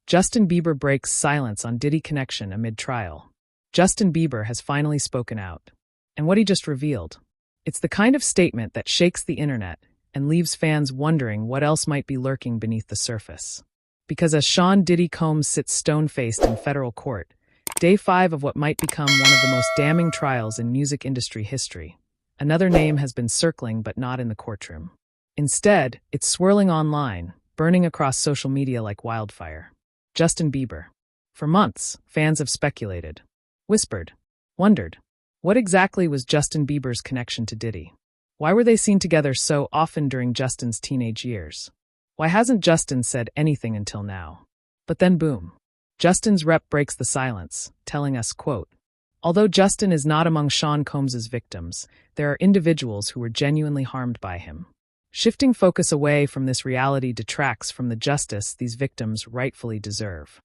Justin Bieber breaks silence on Diddy connection amid trial. Justin Bieber has finally spoken out. And what he just revealed, it's the kind of statement that shakes the internet and leaves fans wondering what else might be lurking beneath the surface. Because as Sean Diddy Combs sits stone-faced in federal court, day 5 of what might become one of the most damning trials in music industry history, another name has been circling but not in the courtroom. Instead, it's swirling online, burning across social media like wildfire. Justin Bieber. For months, fans have speculated, whispered, wondered. What exactly was Justin Bieber's connection to Diddy? Why were they seen together so often during Justin's teenage years? Why hasn't Justin said anything until now? But then boom. Justin's rep breaks the silence, telling us, quote, "Although Justin is not among Sean Combs' victims, there are individuals who were genuinely harmed by him. Shifting focus away from this reality detracts from the justice these victims rightfully deserve."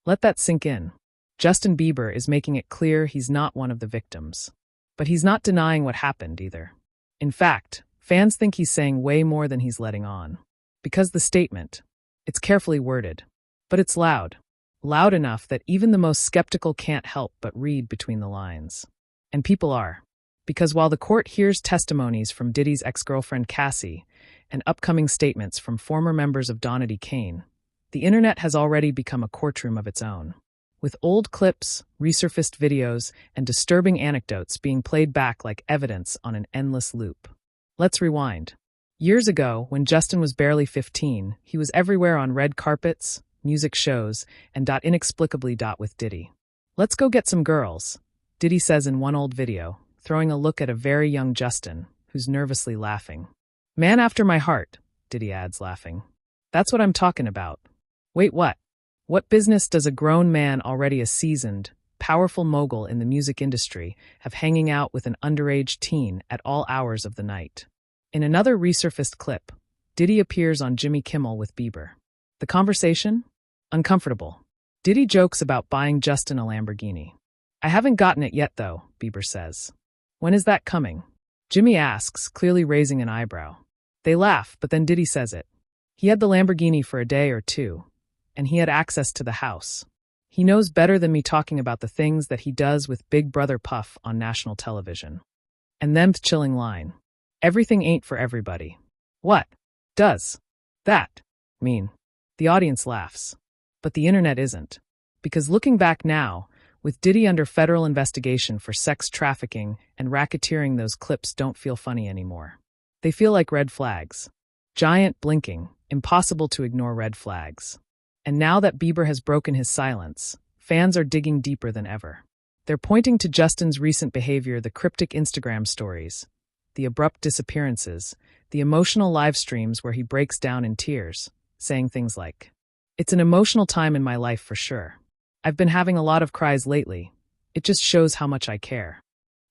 Let that sink in. Justin Bieber is making it clear he's not one of the victims. But he's not denying what happened either. In fact, fans think he's saying way more than he's letting on. Because the statement, it's carefully worded, but it's loud. Loud enough that even the most skeptical can't help but read between the lines. And people are. Because while the court hears testimonies from Diddy's ex-girlfriend Cassie and upcoming statements from former members of Diddy Kane, the internet has already become a courtroom of its own. With old clips, resurfaced videos, and disturbing anecdotes being played back like evidence on an endless loop. Let's rewind. Years ago, when Justin was barely 15, he was everywhere on red carpets, music shows, and inexplicably with Diddy. "Let's go get some girls," Diddy says in one old video, throwing a look at a very young Justin, who's nervously laughing. "Man after my heart," Diddy adds, laughing. "That's what I'm talking about." Wait, what? What business does a grown man, already a seasoned, powerful mogul in the music industry, have hanging out with an underage teen at all hours of the night? In another resurfaced clip, Diddy appears on Jimmy Kimmel with Bieber. The conversation? Uncomfortable. Diddy jokes about buying Justin a Lamborghini. "I haven't gotten it yet, though," Bieber says. "When is that coming?" Jimmy asks, clearly raising an eyebrow. They laugh, but then Diddy says it. He had the Lamborghini for a day or two, and he had access to the house. He knows better than me talking about the things that he does with Big Brother Puff on national television. And them's chilling line. Everything ain't for everybody. What does that mean? The audience laughs. But the internet isn't. Because looking back now, with Diddy under federal investigation for sex trafficking and racketeering, those clips don't feel funny anymore. They feel like red flags. Giant, blinking, impossible to ignore red flags. And now that Bieber has broken his silence, fans are digging deeper than ever. They're pointing to Justin's recent behavior, the cryptic Instagram stories, the abrupt disappearances, the emotional live streams where he breaks down in tears, saying things like, "It's an emotional time in my life for sure. I've been having a lot of cries lately. It just shows how much I care."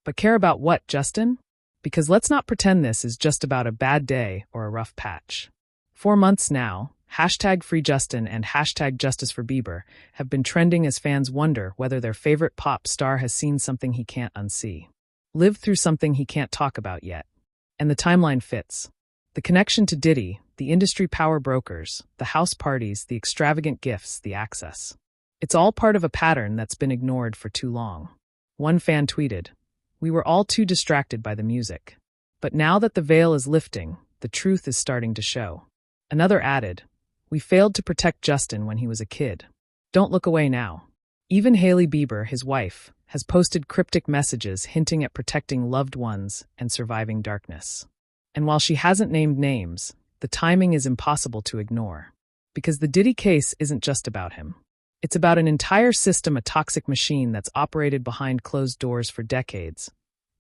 But care about what, Justin? Because let's not pretend this is just about a bad day or a rough patch. 4 months now, #FreeJustin and #JusticeForBieber have been trending as fans wonder whether their favorite pop star has seen something he can't unsee, lived through something he can't talk about yet. And the timeline fits. The connection to Diddy, the industry power brokers, the house parties, the extravagant gifts, the access. It's all part of a pattern that's been ignored for too long. One fan tweeted, "We were all too distracted by the music. But now that the veil is lifting, the truth is starting to show." Another added, "We failed to protect Justin when he was a kid. Don't look away now." Even Hailey Bieber, his wife, has posted cryptic messages hinting at protecting loved ones and surviving darkness. And while she hasn't named names, the timing is impossible to ignore. Because the Diddy case isn't just about him. It's about an entire system, a toxic machine that's operated behind closed doors for decades,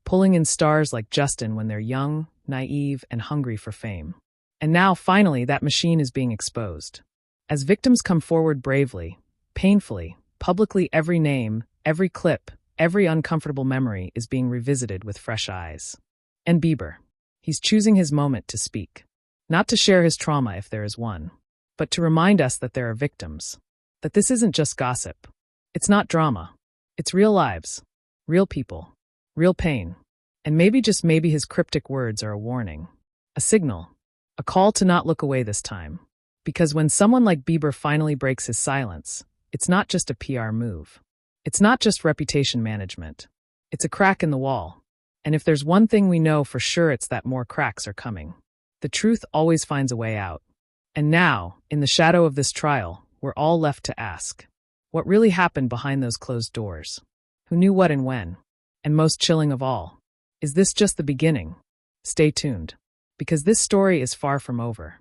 pulling in stars like Justin when they're young, naive, and hungry for fame. And now, finally, that machine is being exposed. As victims come forward bravely, painfully, publicly, every name, every clip, every uncomfortable memory is being revisited with fresh eyes. And Bieber. He's choosing his moment to speak. Not to share his trauma if there is one, but to remind us that there are victims. That this isn't just gossip. It's not drama. It's real lives. Real people. Real pain. And maybe, just maybe, his cryptic words are a warning. A signal. A call to not look away this time. Because when someone like Bieber finally breaks his silence, it's not just a PR move. It's not just reputation management. It's a crack in the wall. And if there's one thing we know for sure, it's that more cracks are coming. The truth always finds a way out. And now, in the shadow of this trial, we're all left to ask, what really happened behind those closed doors? Who knew what and when? And most chilling of all, is this just the beginning? Stay tuned, because this story is far from over.